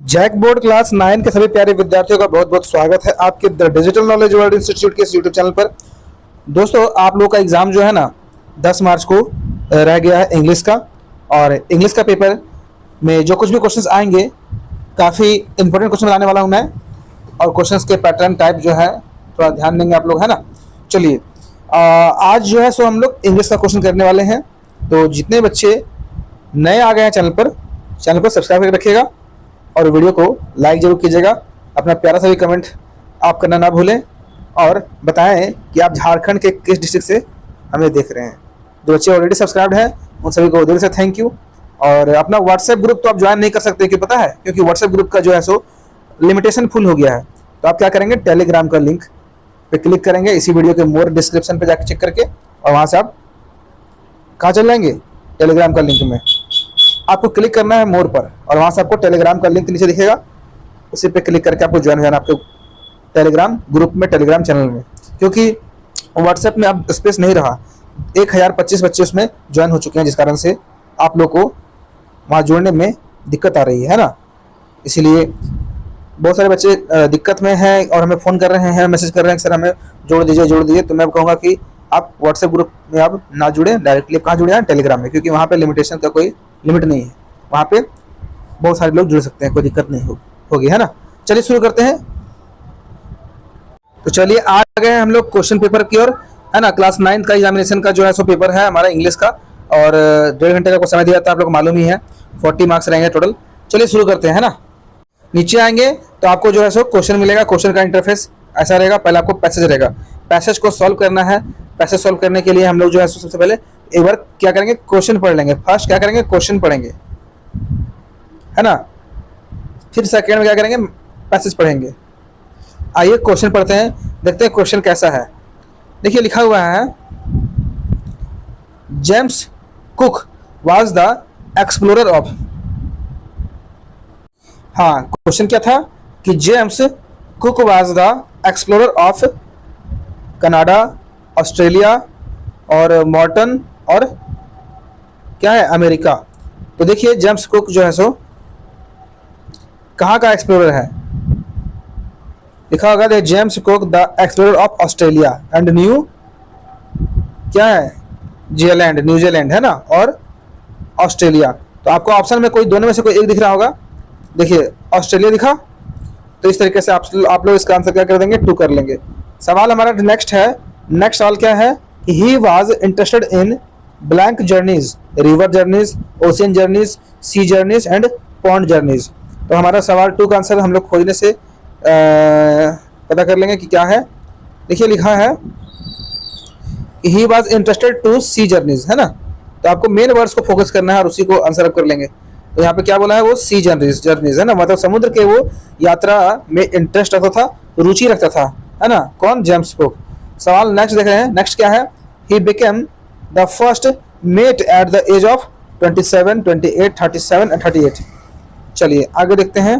JAC board class 9 के सभी प्यारे विद्यार्थियों का बहुत बहुत स्वागत है आपके the digital knowledge world institute के इस यूट्यूब चैनल पर। दोस्तों, आप लोग का एग्ज़ाम जो है ना 10 मार्च को रह गया है इंग्लिश का। और इंग्लिश का पेपर में जो कुछ भी क्वेश्चंस आएंगे, काफ़ी इंपॉर्टेंट क्वेश्चन लाने वाला हूँ मैं। और क्वेश्चंस के पैटर्न टाइप जो है थोड़ा ध्यान देंगे आप लोग, है ना। चलिए, आज जो है सो हम लोग इंग्लिश का क्वेश्चन करने वाले हैं। तो जितने बच्चे नए आ गए हैं चैनल को सब्सक्राइब करके रखिएगा और वीडियो को लाइक जरूर कीजिएगा। अपना प्यारा सा भी कमेंट आप करना ना भूलें और बताएं कि आप झारखंड के किस डिस्ट्रिक्ट से हमें देख रहे हैं। जो बच्चे ऑलरेडी सब्सक्राइब्ड हैं उन सभी को दिल से थैंक यू। और अपना व्हाट्सएप ग्रुप तो आप ज्वाइन नहीं कर सकते, क्यों पता है? क्योंकि व्हाट्सएप ग्रुप का जो है सो लिमिटेशन फुल हो गया है। तो आप क्या करेंगे, टेलीग्राम का लिंक पे क्लिक करेंगे इसी वीडियो के मोर डिस्क्रिप्शन पे जाकर चेक करके, और वहाँ से आप कहाँ चल जाएंगे, टेलीग्राम का लिंक में आपको क्लिक करना है मोर पर, और वहाँ से आपको टेलीग्राम का लिंक नीचे दिखेगा, उसी पे क्लिक करके आपको ज्वाइन हो जाना आपके टेलीग्राम ग्रुप में, टेलीग्राम चैनल में। क्योंकि व्हाट्सएप में अब स्पेस नहीं रहा, 1025 बच्चे उसमें ज्वाइन हो चुके हैं, जिस कारण से आप लोग को वहाँ जोड़ने में दिक्कत आ रही है ना। इसीलिए बहुत सारे बच्चे दिक्कत में हैं और हमें फ़ोन कर रहे हैं, मैसेज कर रहे हैं कि सर हमें जोड़ दीजिए जोड़ दीजिए। तो मैं कहूँगा कि आप व्हाट्सएप ग्रुप में आप ना जुड़ें, डायरेक्टली कहाँ जुड़े हैं, टेलीग्राम में, क्योंकि वहाँ पे लिमिटेशन का कोई लिमिट नहीं है। वहाँ पे बहुत सारे लोग जुड़ सकते हैं, कोई दिक्कत नहीं होगी, है ना। चलिए शुरू करते हैं। तो चलिए आ गए हम लोग क्वेश्चन पेपर की ओर, है ना। क्लास 9 का एग्जामिनेशन का जो है सो पेपर है हमारा इंग्लिश का, और 1.5 घंटे का समय दिया था, आप लोग को मालूम ही है। 40 मार्क्स रहेंगे टोटल। चलिए शुरू करते हैं, है ना। नीचे आएंगे तो आपको जो है सो क्वेश्चन मिलेगा। क्वेश्चन का इंटरफेस ऐसा रहेगा। पहले आपको पैसेज रहेगा, पैसेज को सॉल्व करना है। पैसेज सॉल्व करने के लिए हम लोग जो है सो सबसे पहले एक बार क्या करेंगे, क्वेश्चन पढ़ लेंगे। फर्स्ट क्या करेंगे, क्वेश्चन पढ़ेंगे, है ना। फिर सेकेंड में क्या करेंगे, पैसेज पढ़ेंगे। आइए क्वेश्चन पढ़ते हैं, देखते हैं क्वेश्चन कैसा है। देखिए लिखा हुआ है, James cook was the explorer of. हाँ, क्वेश्चन क्या था कि James cook was the explorer of Canada, Australia और मॉर्टन और क्या है, अमेरिका। तो देखिए जेम्स कुक जो है सो कहाँ का एक्सप्लोरर है। लिखा होगा the James cook the explorer of Australia and new क्या है, जीलैंड, न्यूजीलैंड, है ना, और ऑस्ट्रेलिया। तो आपको ऑप्शन में कोई दोनों में से कोई एक दिख रहा होगा। देखिए ऑस्ट्रेलिया दिखा, तो इस तरीके से आप लोग इसका आंसर क्या कर देंगे, 2 कर लेंगे। सवाल हमारा नेक्स्ट है। नेक्स्ट सवाल क्या है, he was interested in blank journeys, river journeys, ocean journeys, sea journeys and pond journeys. तो हमारा सवाल 2 का आंसर हम लोग खोजने से पता कर लेंगे कि क्या है। देखिए लिखा है he was interested to sea journeys, है ना। तो आपको मेन वर्ड्स को फोकस करना है और उसी को आंसर कर लेंगे। तो यहाँ पे क्या बोला है, वो सी जर्नीज, जर्नीज, है ना, मतलब समुद्र के वो यात्रा में इंटरेस्ट रखता था, रुचि रखता था, है ना, कौन, जेम्स कुक। सवाल नेक्स्ट देख रहे हैं। नेक्स्ट क्या है, he became the first mate at the age of 27, 28, 37 and 38। चलिए आगे देखते हैं।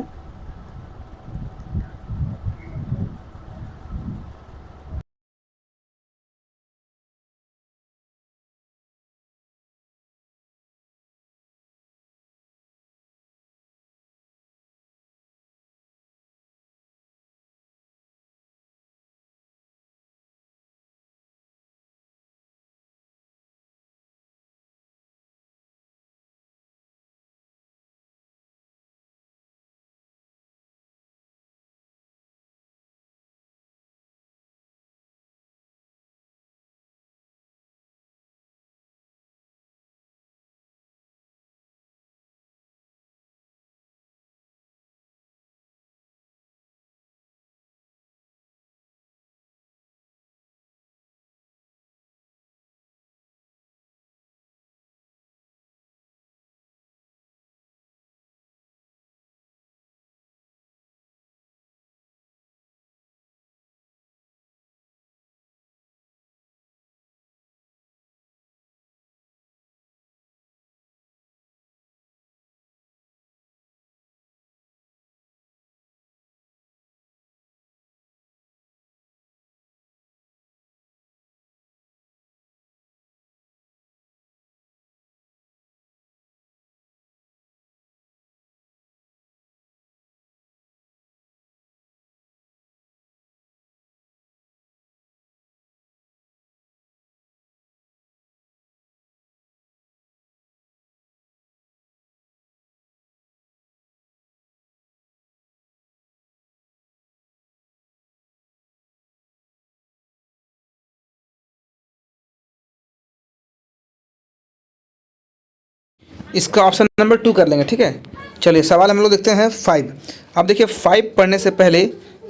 इसका ऑप्शन नंबर 2 कर लेंगे, ठीक है। चलिए सवाल हम लोग देखते हैं 5। अब देखिए 5 पढ़ने से पहले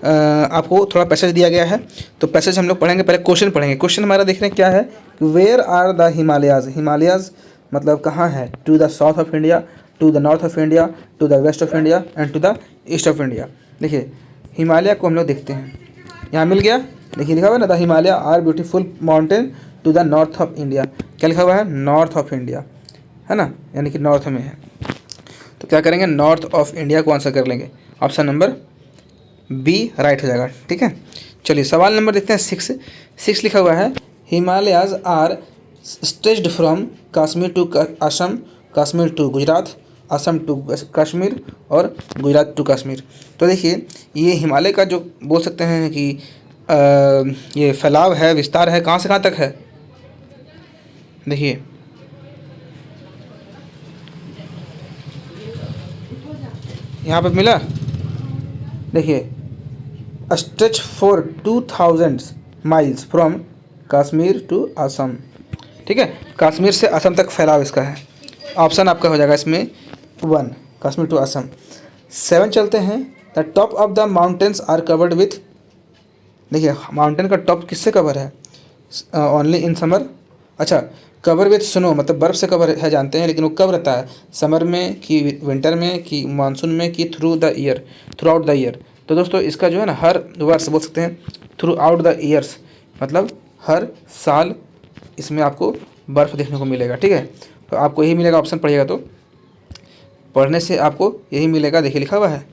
आपको थोड़ा पैसेज दिया गया है, तो पैसेज हम लोग पढ़ेंगे, पहले क्वेश्चन पढ़ेंगे। क्वेश्चन हमारा देख रहे हैं क्या है, where are the Himalayas. Himalayas मतलब कहाँ है, to the south of India, to the north of India, to the west of India and to the east of India. देखिए हिमालय को हम लोग देखते हैं, यहाँ मिल गया, देखिए लिखा हुआ है ना, the Himalaya are beautiful mountain to the north of India. क्या लिखा हुआ है, नॉर्थ ऑफ इंडिया, है ना, यानी कि नॉर्थ में है। तो क्या करेंगे, नॉर्थ ऑफ इंडिया को आंसर कर लेंगे, ऑप्शन नंबर बी राइट हो जाएगा, ठीक है। चलिए सवाल नंबर देखते हैं 6। 6 लिखा हुआ है, Himalayas are stretched from Kashmir to Assam, Kashmir to Gujarat, Assam to Kashmir और गुजरात टू कश्मीर। तो देखिए ये हिमालय का जो बोल सकते हैं कि ये फैलाव है, विस्तार है, कहाँ से कहाँ तक है। देखिए यहाँ पे मिला, देखिए stretch for 2000 miles from Kashmir to Assam, ठीक है, कश्मीर से असम तक फैलाव इसका है। ऑप्शन आपका हो जाएगा इसमें 1, कश्मीर टू असम। 7 चलते हैं, the top of the mountains are covered with. देखिए माउंटेन का टॉप किससे कवर है, ओनली इन समर। अच्छा, कवर विथ स्नो मतलब बर्फ़ से कवर है जानते हैं, लेकिन वो कब रहता है, समर में कि विंटर में कि मानसून में कि through the year, through out the year. तो दोस्तों इसका जो है ना हर वर्ष बोल सकते हैं, थ्रू आउट द ईयर्स मतलब हर साल इसमें आपको बर्फ़ देखने को मिलेगा, ठीक है। तो आपको यही मिलेगा, ऑप्शन पढ़िएगा तो पढ़ने से आपको यही मिलेगा। देखिए लिखा हुआ है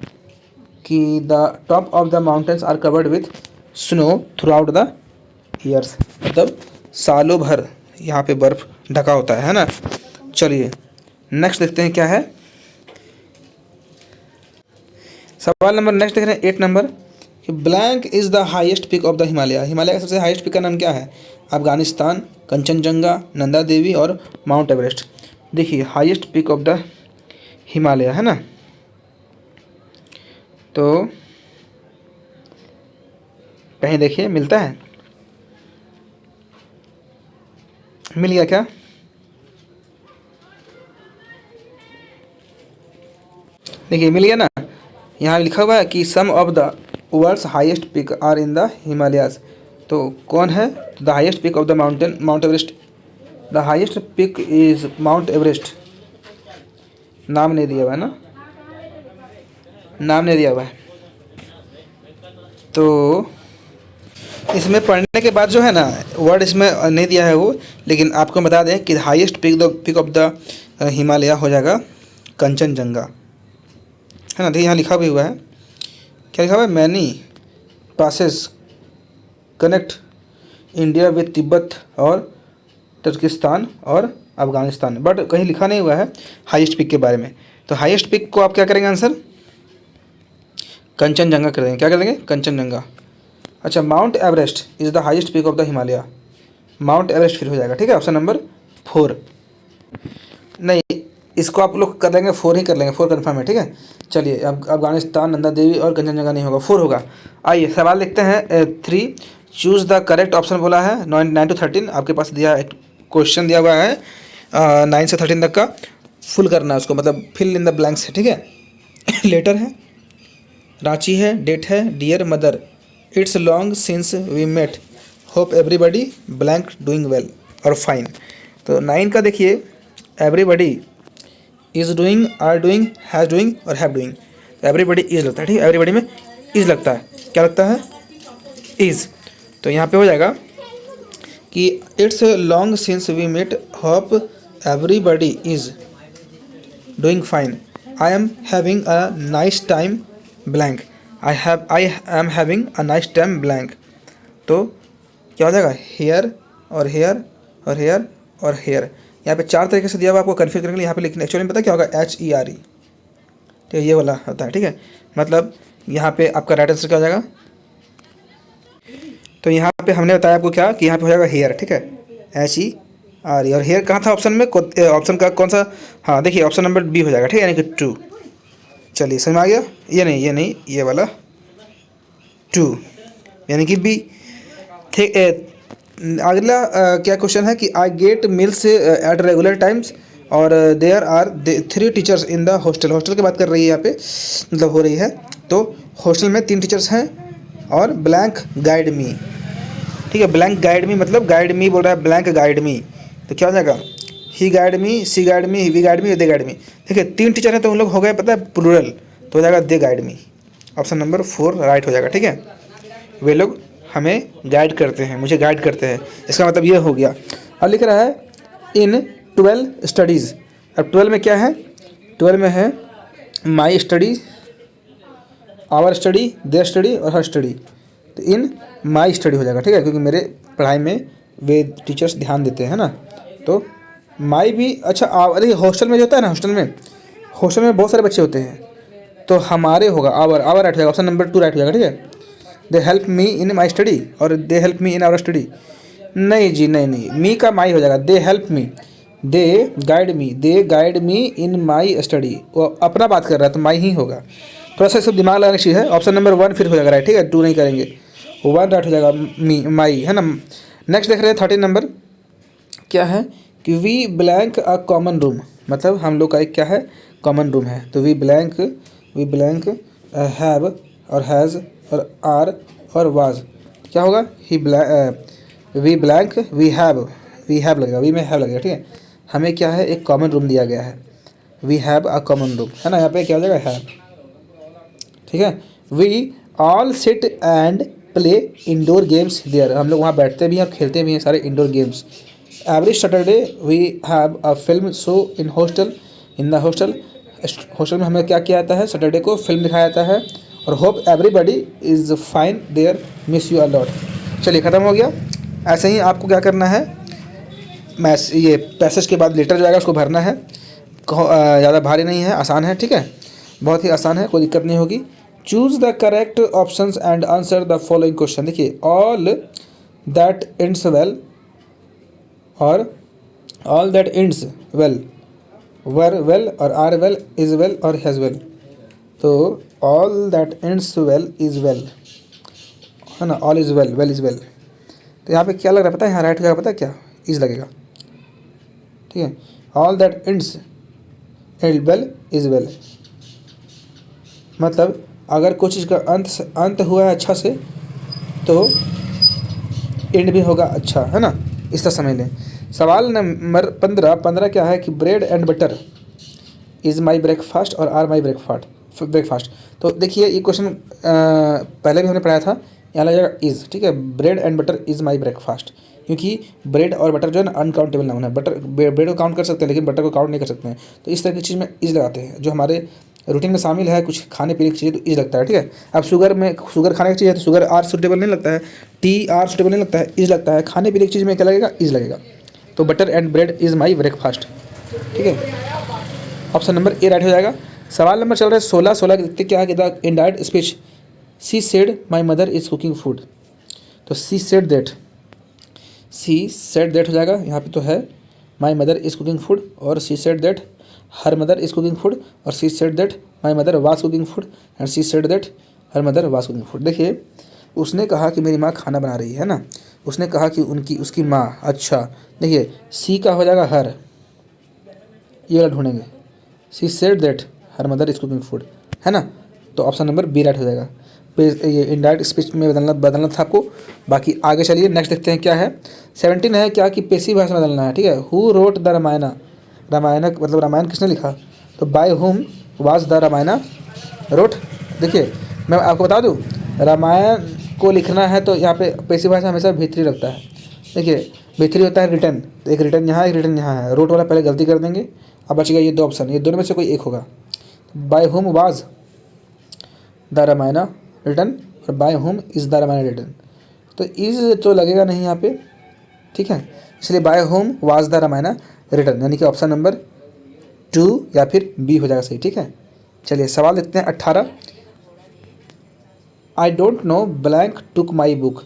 कि the top of the mountains are covered with snow throughout the years, मतलब सालों भर यहाँ पे बर्फ़ ढका होता है ना। चलिए नेक्स्ट देखते हैं क्या है, सवाल नंबर नेक्स्ट देख रहे हैं 8 नंबर, कि blank is the highest peak of the Himalaya. Himalaya का सबसे हाईएस्ट पिक का नाम क्या है, अफगानिस्तान, कंचनजंगा, नंदा देवी और माउंट एवरेस्ट। देखिए highest peak of the Himalaya है ना, तो कहीं देखिए मिलता है, मिल गया क्या, देखिए मिल गया ना। यहाँ लिखा हुआ है कि some of the world's highest peak are in the Himalayas. तो कौन है, the highest peak of the mountain, Mount Everest. The highest peak is Mount Everest. नाम नहीं दिया हुआ है ना, नाम नहीं दिया हुआ है। तो इसमें पढ़ने के बाद जो है ना वर्ड इसमें नहीं दिया है वो, लेकिन आपको बता दें कि highest peak of the Himalaya हो जाएगा कंचनजंगा, है ना। देखिए यहाँ लिखा भी हुआ है, क्या लिखा हुआ है, many passes connect India with Tibet और तुर्किस्तान और अफगानिस्तान, बट कहीं लिखा नहीं हुआ है हाईएस्ट पिक के बारे में। तो हाईएस्ट पिक को आप क्या करेंगे, आंसर कंचनजंगा कर देंगे। क्या कर देंगे, कंचनजंगा। अच्छा, Mount Everest is the highest peak of the Himalaya, Mount Everest फिर हो जाएगा, ठीक है, ऑप्शन नंबर 4। नहीं, इसको आप लोग कर लेंगे 4 ही कर लेंगे, 4 कन्फर्म है, ठीक है। चलिए अब अफगानिस्तान, नंदा देवी और कंचनजंगा नहीं होगा, 4 होगा। आइए सवाल देखते हैं 3, चूज़ द करेक्ट ऑप्शन बोला है। 9 to 13 आपके पास दिया एक क्वेश्चन दिया हुआ है, 9 से 13 तक का फुल करना है उसको, मतलब फिल इन द ब्लैंक्स है, ठीक है। लेटर है, रांची है, डेट है, dear mother, it's long since we met, hope everybody blank doing well और फाइन। तो 9 का देखिए, everybody is doing, are doing, has doing और हैव डूइंग। एवरीबडी इज़ लगता है, ठीक है, एवरीबडी में इज़ लगता है, क्या लगता है, इज़। तो यहाँ पे हो जाएगा कि it's long since we met, hope everybody is doing fine, I am having a nice time blank, I am having a nice time blank. तो क्या हो जाएगा, हेयर और हेयर और हेयर और हेयर। यहाँ पे 4 तरीके से दिया हुआ, आपको कन्फ्यूज करने के लिए यहाँ पे लिखना, एक्चुअली में पता क्या होगा, HERE, तो ये वाला होता है, ठीक है। मतलब यहाँ पे आपका राइट आंसर क्या हो जाएगा, तो यहाँ पे हमने बताया आपको क्या कि यहाँ पे हो जाएगा हेयर, ठीक है, HERE। और हेयर कहाँ था ऑप्शन में, ऑप्शन का कौन सा, हाँ देखिए ऑप्शन नंबर बी हो जाएगा, ठीक है, यानी कि 2। चलिए समझ में आ गया, ये नहीं, ये वाला 2 यानी कि बी, ठीक। अगला क्या क्वेश्चन है कि I get meals at regular times, और there are 3 teachers in the hostel. Hostel की बात कर रही है यहाँ पे, मतलब हो रही है। तो हॉस्टल में 3 टीचर्स हैं और ब्लैंक गाइड मी। ठीक है, ब्लैंक गाइड मी मतलब गाइड मी बोल रहा है, ब्लैंक गाइड मी। तो क्या हो जाएगा, he guide me, she guide me, we guide me, they guide me. ठीक है, 3 टीचर हैं तो उन लोग हो गए पता है प्लूरल, तो हो जाएगा they guide me. Option number 4 right हो जाएगा। ठीक है, वे लोग हमें गाइड करते हैं, मुझे गाइड करते हैं, इसका मतलब ये हो गया। अब लिख रहा है इन 12 स्टडीज़। अब 12 में क्या है, 12 में है my study, our study, their study और हर स्टडी। तो इन माई स्टडी हो जाएगा। ठीक है, क्योंकि मेरे पढ़ाई में वे टीचर्स ध्यान देते हैं ना। तो माई भी अच्छा, अरे हॉस्टल में जो होता है ना, हॉस्टल में बहुत सारे बच्चे होते हैं, तो हमारे होगा आवर, आवर राइट हो जाएगा। ऑप्शन नंबर 2 राइट हो जाएगा। ठीक है, दे help me in my study और they help me in our study. नहीं जी, नहीं, मी का माई हो जाएगा। They help me, they guide me in my study. वो अपना बात कर रहा है तो माई ही होगा। थोड़ा सा सब दिमाग लगाने की चीज़ है। ऑप्शन नंबर 1 फिर हो जाएगा राइट। ठीक है, 2 नहीं करेंगे, 1 राइट हो जाएगा, मी माई है ना। नेक्स्ट देख रहे हैं 13 नंबर, क्या है कि we blank a common room, मतलब हम लोग का एक क्या है, कॉमन रूम है। तो वी ब्लैंक हैव और हैज़ और आर और वाज, क्या होगा, वी ब्लैंक वी हैव लगेगा, वी में हैव लगेगा। ठीक है, हमें क्या है, एक कॉमन रूम दिया गया है, we have a common room है ना, यहाँ पे क्या हो जाएगा, हैव। ठीक है, we all sit and play indoor games there, हम लोग वहाँ बैठते भी हैं और खेलते भी हैं सारे indoor games. Every Saturday we have a film show in the hostel. Hostel में हमें क्या किया जाता है, सैटरडे को फिल्म दिखाया जाता है। और hope everybody is fine there, miss you a lot. चलिए ख़त्म हो गया। ऐसे ही आपको क्या करना है, ये पैसेज के बाद लेटर जाएगा, उसको भरना है। ज़्यादा भारी नहीं है, आसान है। ठीक है, बहुत ही आसान है, कोई दिक्कत नहीं होगी। Choose the correct options and answer the following question. देखिए, ऑल दैट एंड्स वेल और all that ends well, were well और आर वेल, इज़ वेल और हैज़ वेल। तो all that ends well is well है ना, all is well, well is well. तो यहाँ पे क्या लग रहा है पता है, यहाँ राइट का पता है क्या, इज़ लगेगा। ठीक है, all that ends well is well, मतलब अगर कुछ चीज़ का अंत हुआ है अच्छा से तो एंड भी होगा अच्छा, है ना, इस तरह समझ लें। सवाल नंबर 15 क्या है कि bread and butter is my breakfast और आर माई ब्रेकफास्ट। तो देखिए, ये क्वेश्चन पहले भी हमने पढ़ाया था, यहाँ लग जाएगा इज़। ठीक है, bread and butter is my breakfast, क्योंकि ब्रेड और बटर जो है ना अनकाउंटेबल नाउन है। ब्रेड को काउंट कर सकते हैं लेकिन बटर को काउंट नहीं कर सकते हैं। तो इस तरह की चीज़ में इज़ लगाते हैं, जो हमारे रूटीन में शामिल है, कुछ खाने पीने की चीज़ तो इज़ लगता है। ठीक है, अब शुगर खाने की चीज़ है तो शुगर आर सूटेबल नहीं लगता है, टी आर सूटेबल नहीं लगता है, इज़ लगता है। खाने पीने की चीज़ में क्या लगेगा, इज़ लगेगा। तो butter and bread is my breakfast. ठीक है, ऑप्शन नंबर ए राइट हो जाएगा। सवाल नंबर चल रहा है 16 देखते क्या है कि the indirect speech, she said my mother is cooking food. तो सी सेड दैट हो जाएगा, यहाँ पे तो है my mother is cooking food, और she said that her mother is cooking food, और she said that my mother was cooking food, and she said that her mother was cooking food. देखिए, उसने कहा कि मेरी माँ खाना बना रही है ना, उसने कहा कि उसकी माँ, अच्छा देखिए, सी का हो जाएगा हर, ये वाला ढूंढेंगे, सी said that her mother is cooking food, है ना। तो ऑप्शन नंबर बी राइट हो जाएगा। ये इनडायरेक्ट स्पीच में बदलना था आपको। बाकी आगे चलिए नेक्स्ट देखते हैं क्या है। 17 है क्या कि पेशी भाषा में बदलना है। ठीक है, हु रोट द रामायण, मतलब रामायण किसने लिखा, तो bye whom was the Ramayan road. देखिए, मैं आपको बता दूं, रामायण को लिखना है तो यहाँ पे पेशी भाषा हमेशा भीतरी रखता है। देखिए, भीतरी होता है रिटर्न, तो एक रिटर्न यहाँ, एक रिटर्न यहाँ है। रोट वाला पहले गलती कर देंगे। अब बच गया ये 2 ऑप्शन, ये दोनों में से कोई एक होगा। By whom was the Ramayana return और by whom is the Ramayana return, तो इज़ तो लगेगा नहीं यहाँ पे। ठीक है, इसलिए by whom was the Ramayana return, यानी कि ऑप्शन नंबर 2 या फिर बी हो जाएगा सही। ठीक है, चलिए सवाल देखते हैं 18। I don't know blank took my book,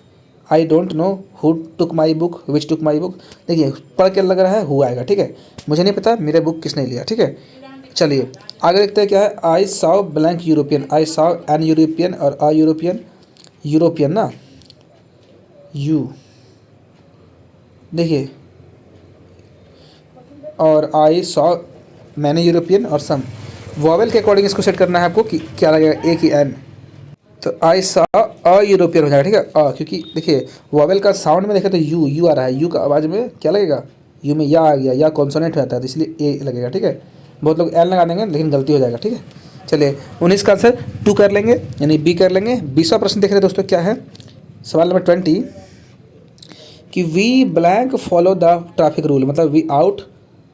I don't know who took my book, which took my book. देखिए, पढ़ के लग रहा है हु आएगा। ठीक है, मुझे नहीं पता मेरे बुक किसने लिया। ठीक है, चलिए आगे देखते हैं क्या है। आई साव ब्लैंक यूरोपियन, आई साव एन यूरोपियन और अ यूरोपियन ना, यू। देखिए, और आई सॉ मैनी यूरोपियन और सम। वॉवेल के अकॉर्डिंग इसको सेट करना है आपको कि क्या लगेगा, ए की एन। तो आई सॉ अ यूरोपियन हो जाएगा, ठीक है, क्योंकि देखिए वॉवेल का साउंड में देखें तो यू आ रहा है, यू का आवाज़ में क्या लगेगा, यू में या आ गया, या कॉन्सोनेंट हो जाता है तो इसलिए ए लगेगा, ठीक है। बहुत लोग एल लगा देंगे लेकिन गलती हो जाएगा, ठीक है। चलिए 19 का आंसर 2 कर लेंगे, यानी बी कर लेंगे। 20वां प्रश्न देख रहे हैं दोस्तों, क्या है सवाल नंबर 20 कि we blank follow the traffic rule, मतलब वी आउट,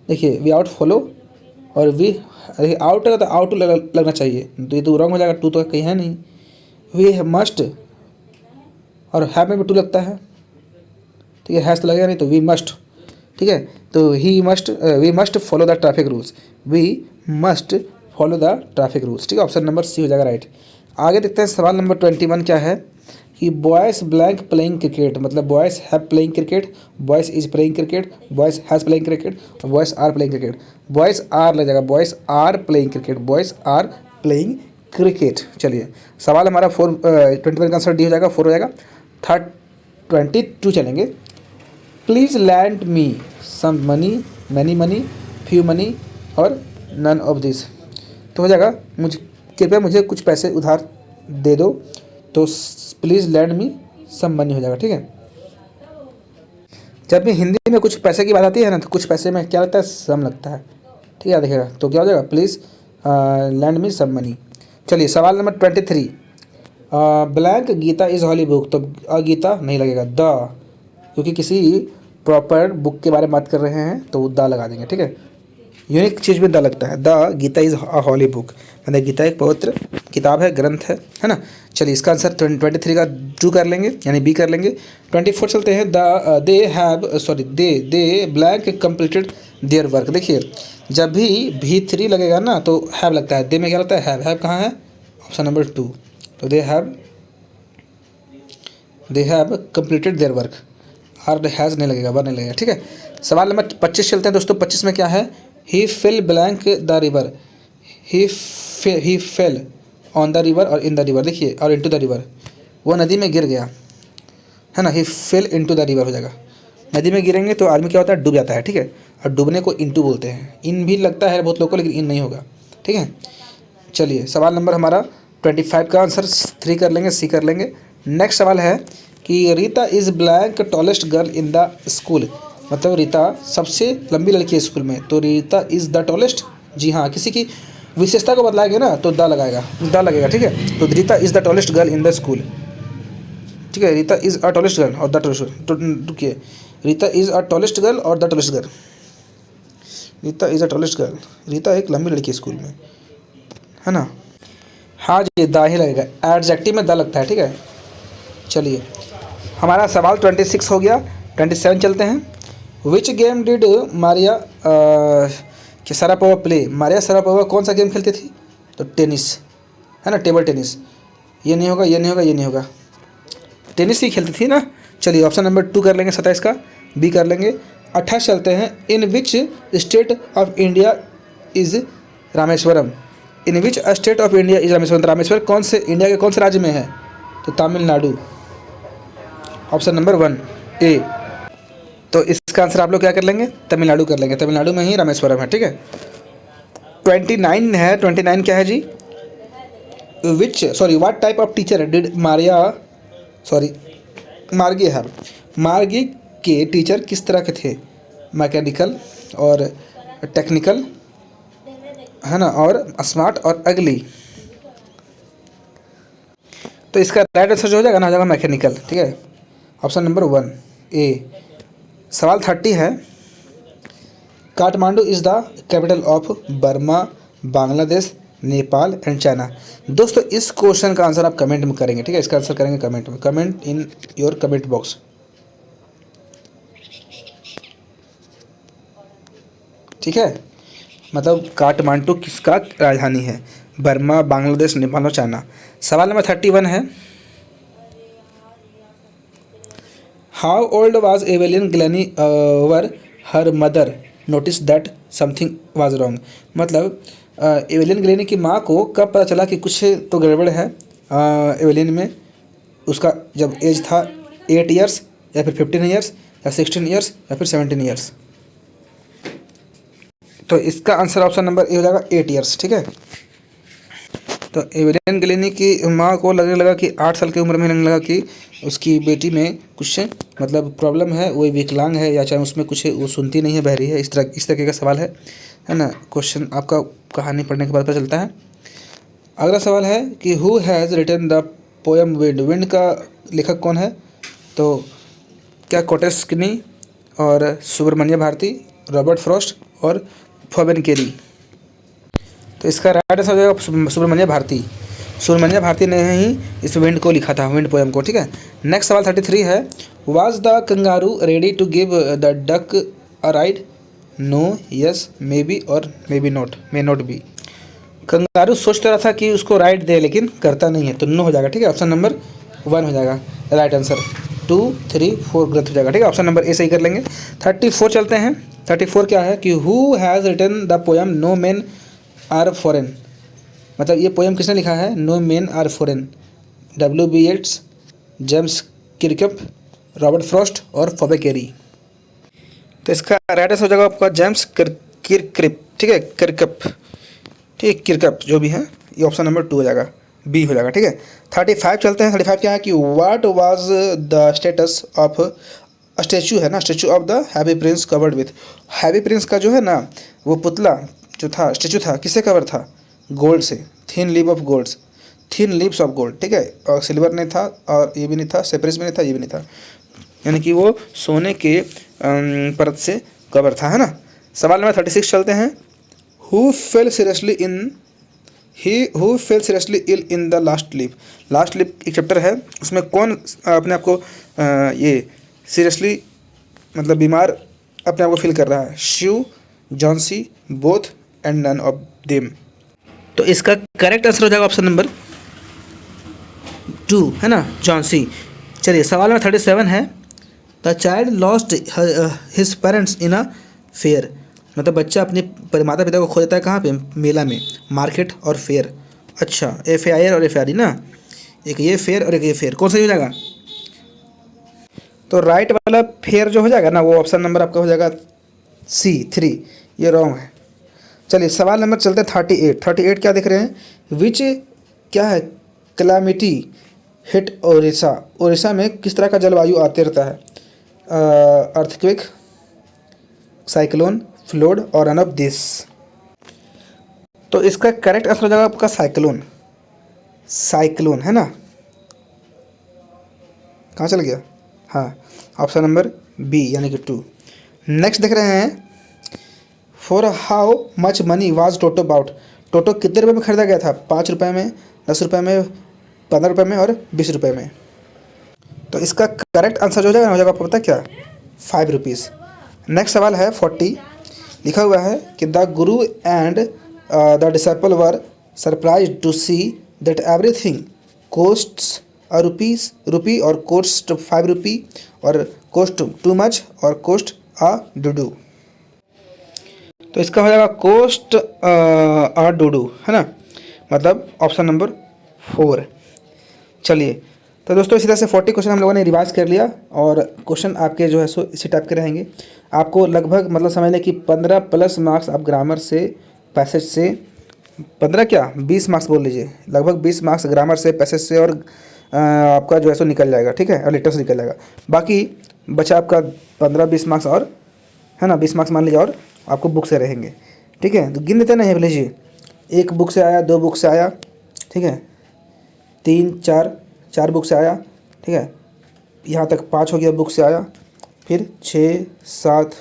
देखिए वी आउट फॉलो और वी, देखिए आउट है तो आउट लगना चाहिए, तो ये तो रॉन्ग हो जाएगा, टू तो कहीं है नहीं। वी मस्ट और हैव में भी टू लगता है, ठीक है, हैज़ तो लगेगा नहीं, तो वी मस्ट, ठीक है। तो he must, we must follow the traffic rules, we must follow the traffic rules, ठीक है, ऑप्शन नंबर सी हो जाएगा राइट। आगे देखते हैं सवाल नंबर 21 क्या है कि बॉयज़ ब्लैंक प्लेइंग क्रिकेट, मतलब boys have playing cricket, boys is playing cricket, boys has playing cricket और boys are playing cricket. Boys are लग जाएगा, boys are playing cricket, boys are playing cricket. चलिए सवाल हमारा 21 का आंसर डी हो जाएगा, 4 हो जाएगा। थर्ड 22 चलेंगे। Please lend me some money, many money, few money और नन ऑफ दिस। तो हो जाएगा मुझे, कृपया मुझे कुछ पैसे उधार दे दो, तो please lend me some money हो जाएगा, ठीक है। जब भी हिंदी में कुछ पैसे की बात आती है ना, तो कुछ पैसे में क्या लगता है, सम लगता है, ठीक है, देखिएगा तो क्या हो जाएगा, please lend me some money. चलिए सवाल number 23 blank Gita is holy book, तो गीता नहीं लगेगा, द, क्योंकि किसी प्रॉपर बुक के बारे में बात कर रहे हैं तो द लगा देंगे, ठीक है। यूनिक चीज़ में द लगता है, the Gita is a holy book, मतलब गीता एक पवित्र किताब है, ग्रंथ है ना। चलिए इसका आंसर 23 का 2 कर लेंगे, यानी बी कर लेंगे। 24 चलते हैं। दे ब्लैंक कंप्लीटेड देयर वर्क। देखिए जब भी 3 लगेगा ना तो हैव लगता है, दे में क्या लगता है, हैव कहाँ है, ऑप्शन नंबर 2। तो they have completed their work, are has नहीं लगेगा, वर नहीं लगेगा, ठीक है। सवाल नंबर 25 चलते हैं दोस्तों। 25 में क्या है, he fill blank the river, he fell on the river और इन द रिवर, देखिए और इनटू द रिवर, वो नदी में गिर गया, है ना, ही फेल इनटू द रिवर हो जाएगा। नदी में गिरेंगे तो आदमी क्या होता है, डूब जाता है, ठीक है, और डूबने को इनटू बोलते हैं। इन भी लगता है बहुत लोगों को, लेकिन इन नहीं होगा, ठीक है। चलिए सवाल नंबर हमारा 25 का आंसर 3 कर लेंगे, सी कर लेंगे। नेक्स्ट सवाल है कि Rita is blank tallest girl in the school, मतलब रीता सबसे लंबी लड़की है स्कूल में, तो रीता इज़ द टॉलेस्ट, जी हाँ, किसी की विशेषता को बतलाएंगे ना तो द लगेगा, ठीक है। तो Rita is the tallest girl in the school, ठीक है, Rita is a tallest girl और द टॉलेस्ट, तो रुकिए, Rita is a tallest girl और the tallest girl, Rita is a tallest girl, Rita एक लंबी लड़की है स्कूल में, है ना। हाँ जी, दा ही लगेगा, एडजेक्टिव में दा लगता है, ठीक है। चलिए हमारा सवाल 26 हो गया। 27 चलते हैं। Which game did Maria Sharapova play, Maria Sharapova कौन सा गेम खेलती थी, तो टेनिस, है ना, टेबल टेनिस। ये नहीं होगा, ये नहीं होगा, ये नहीं होगा, टेनिस ही खेलती थी ना। चलिए ऑप्शन नंबर 2 कर लेंगे, 27 का बी कर लेंगे। 28 चलते हैं। In which state of India is Rameswaram, in which state of India is Rameswaram, Rameswar कौन से इंडिया के कौन से राज्य में है, तो तमिलनाडु, ऑप्शन नंबर 1 ए। तो इसका आंसर आप लोग क्या कर लेंगे, तमिलनाडु कर लेंगे, तमिलनाडु में ही रामेश्वरम है, ठीक है। 29 है। 29 क्या है जी, what type of teacher did Margie है, मार्गी के टीचर किस तरह के थे, मैकेनिकल और टेक्निकल, है ना, और स्मार्ट और अगली। तो इसका राइट आंसर जो हो जाएगा ना, हो जाएगा मैकेनिकल, ठीक है, ऑप्शन नंबर 1 ए। सवाल 30 है। Kathmandu is the capital of Burma, Bangladesh, Nepal and China. दोस्तों इस क्वेश्चन का आंसर आप कमेंट में करेंगे, ठीक है, इसका आंसर करेंगे कमेंट में, comment in your comment box, ठीक है। मतलब काठमांडू किसका राजधानी है, बर्मा, बांग्लादेश, नेपाल और चाइना। सवाल नंबर 31 है। How old was Evelyn Glennie were her mother notice that something was wrong, मतलब एवेलियन ग्लैनी की माँ को कब पता चला कि कुछ तो गड़बड़ है एवेलियन में, उसका जब एज था 8 ईयर्स या फिर 15 ईयर्स या 16 ईयर्स या फिर 17 ईयर्स। तो इसका आंसर ऑप्शन नंबर ए हो जाएगा 8 ईयर्स। ठीक है, तो एवेलियन गैलिनी की माँ को लगने लगा कि 8 साल की उम्र में लगने लगा कि उसकी बेटी में कुछ मतलब प्रॉब्लम है, वो विकलांग है या चाहे उसमें कुछ वो सुनती नहीं है, बहरी है, इस तरह का सवाल है ना। क्वेश्चन आपका कहानी पढ़ने के बाद पता चलता है। अगला सवाल है कि who has written the poem wind. Wind का लेखक कौन है? तो क्या कोटेस्किनी और सुब्रमण्य भारती, रॉबर्ट फ्रॉस्ट और फॉबेन केरी। तो इसका राइट आंसर हो जाएगा सुब्रमण्य भारती। सुब्रमण्य भारती ने ही इस विंड को लिखा था, विंड पोएम को। ठीक है, नेक्स्ट सवाल 33 है। Was the kangaroo ready to give the duck a ride? No, yes, may be और may be not, may not be. Kangaroo सोच तो रहा था कि उसको राइड दे, लेकिन करता नहीं है, तो नो हो जाएगा। ठीक है, ऑप्शन नंबर 1 हो जाएगा राइट आंसर। 2, 3, 4 गलत हो जाएगा। ठीक है, ऑप्शन नंबर ए सही कर लेंगे। 34 चलते हैं। 34 क्या है कि who has written the poem no man are foreign. मतलब ये पोएम किसने लिखा है? No man are foreign. W.B. Yeats, James Kirkup, Robert Frost और फॉबे केरी। तो इसका राइट आंसर हो जाएगा आपका जेम्स किरकप। ठीक है, किरकप, ठीक, किरकप जो भी है, ये ऑप्शन नंबर 2 हो जाएगा, बी हो जाएगा। ठीक है, 35 चलते हैं। 35 क्या है कि what was the status of statute है ना, statue of the happy Prince covered with. Happy Prince का जो है ना वो पुतला जो था, स्टैचू था, किससे कवर था? गोल्ड से, thin leave of golds, thin leaves of gold. ठीक है, और सिल्वर नहीं था और ये भी नहीं था, सेपरेस भी नहीं था, ये भी नहीं था, यानी कि वो सोने के परत से कवर था, है ना। सवाल नंबर 36 चलते हैं। Who fell seriously ill in the last leap? Last leap एक चैप्टर है, उसमें कौन अपने आप को ये सीरियसली मतलब बीमार अपने आप को फील कर रहा है? Shiv, Johnsy, both and none of them. तो इसका करेक्ट आंसर हो जाएगा ऑप्शन नंबर 2, है ना, जॉन्सी। चलिए, सवाल नंबर 37 है। The child lost his parents in a fair. मतलब बच्चा अपने माता पिता को खो देता है कहाँ पे? मेला में, मार्केट और फेयर। अच्छा, FAIR और FAIR ना, एक ये फेयर और एक ये फेयर, कौन सा हो जाएगा? तो राइट वाला फेयर जो हो जाएगा ना, वो ऑप्शन नंबर आपका हो जाएगा C, 3, ये रॉन्ग है। चलिए, सवाल नंबर चलते हैं 38। 38 क्या देख रहे हैं? विच क्या है? Calamity hit Odisha. ओडिशा में किस तरह का जलवायु आते रहता है? अर्थक्वेक, साइक्लोन, फ्लड और नन ऑफ दिस। तो इसका करेक्ट आंसर हो जाएगा आपका साइक्लोन। साइक्लोन, है ना। कहाँ चल गया? हाँ, ऑप्शन नंबर बी यानी कि 2। नेक्स्ट देख रहे हैं। For how much money was Toto bought. Toto कितने रुपए में खरीदा गया था? 5 रुपये में, 10 रुपये में, 15 रुपये में और 20 रुपये में। तो इसका करेक्ट आंसर जो हो जाएगा आपको पता क्या? 5 रुपीज़। नेक्स्ट सवाल है 40। लिखा हुआ है कि the guru and the disciple were surprised to see that everything costs a rupee और कोस्ट 5 रुपी और कोस्ट टू मच और कोस्ट अ डूडू। तो इसका हो जाएगा कोस्ट अ डूडू, है ना, मतलब ऑप्शन नंबर 4। चलिए, तो दोस्तों इसी तरह से 40 क्वेश्चन हम लोगों ने रिवाइज कर लिया और क्वेश्चन आपके जो है सो इसी टाइप के रहेंगे। आपको लगभग मतलब समझ लें कि 15 प्लस मार्क्स आप ग्रामर से, पैसेज से, 15 क्या 20 मार्क्स बोल लीजिए, लगभग 20 मार्क्स ग्रामर से, पैसेज से और आपका जो है सो निकल जाएगा। ठीक है, और लेटर से निकल जाएगा। बाकी बचा आपका 15-20 मार्क्स और, है ना, 20 मार्क्स मान लीजिए और आपको बुक से रहेंगे। ठीक है, तो गिन देते नहीं लीजिए, 1 बुक से आया, 2 बुक से आया, ठीक है, 3, 4 बुक से आया, ठीक है, यहाँ तक 5 हो गया बुक से आया, फिर 6, 7,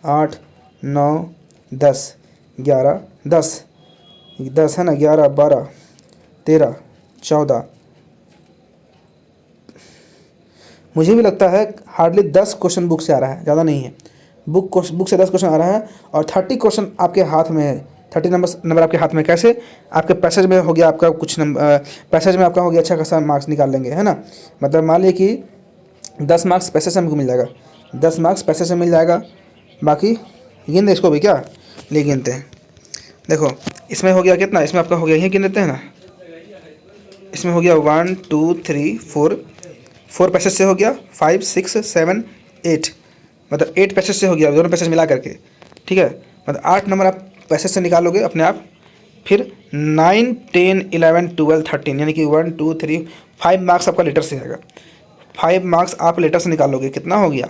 8, 9, 10, 11, 10 है ना, 11, 12, 13, 14, मुझे भी लगता है हार्डली 10 क्वेश्चन बुक से आ रहा है, ज़्यादा नहीं है। बुक से 10 क्वेश्चन आ रहा है और 30 क्वेश्चन आपके हाथ में है। 30 नंबर आपके हाथ में कैसे? आपके पैसेज में हो गया आपका कुछ नंबर, पैसेज में आपका हो गया अच्छा खासा मार्क्स निकाल लेंगे, है ना। मतलब मान लीजिए कि 10 मार्क्स पैसेज से हमको मिल जाएगा, 10 मार्क्स पैसेज से मिल जाएगा। बाकी गिन दे इसको भी, क्या ले गिनते हैं। देखो इसमें हो गया कितना, इसमें आपका हो गया, यही गिन देते हैं ना, इसमें हो गया 1 2 3 4 पैसेज से हो गया, 5 6 7 8, मतलब 8 पैसेज से हो गया, दोनों पैसेज मिला करके। ठीक है, मतलब 8 नंबर आप पैसे से निकालोगे अपने आप। फिर 9, 10, 11, 12, 13 यानी कि 1, 2, 3, 5 मार्क्स आपका लेटर से आएगा। 5 मार्क्स आप लेटर से निकालोगे, कितना हो गया?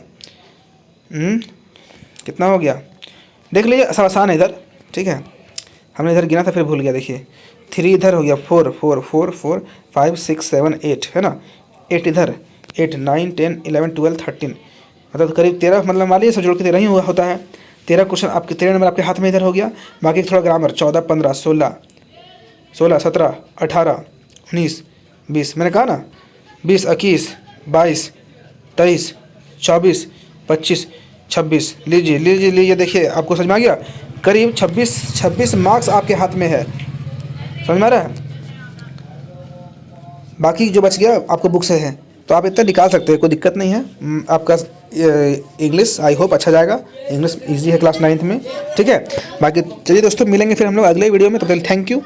कितना हो गया देख लीजिए, सब आसान है इधर, ठीक है। हमने इधर गिना था फिर भूल गया, देखिए 3 इधर हो गया, 4 4 4 4 5 6 7 8 है ना, 8 इधर, 8 9 10 11 12 13 मतलब करीब 13, मतलब मान लीजिए सब जोड़ के 13 ही हुआ होता है। 13 क्वेश्चन आपके, 13 नंबर आपके हाथ में इधर हो गया। बाकी थोड़ा ग्रामर 14 15 16 16 17 18 19 20, मैंने कहा ना 20 21 22 23 24 25 26, लीजिए लीजिए लीजिए, देखिए आपको समझ में आ गया। करीब 26 मार्क्स आपके हाथ में है, समझ में आ रहा है। बाकी जो बच गया आपको बुक से है, तो आप इतना निकाल सकते हैं, कोई दिक्कत नहीं है। आपका इंग्लिश आई होप अच्छा जाएगा, इंग्लिश इजी है क्लास 9th में, ठीक है। बाकी चलिए दोस्तों, मिलेंगे फिर हम लोग अगले वीडियो में, तो पहले थैंक यू।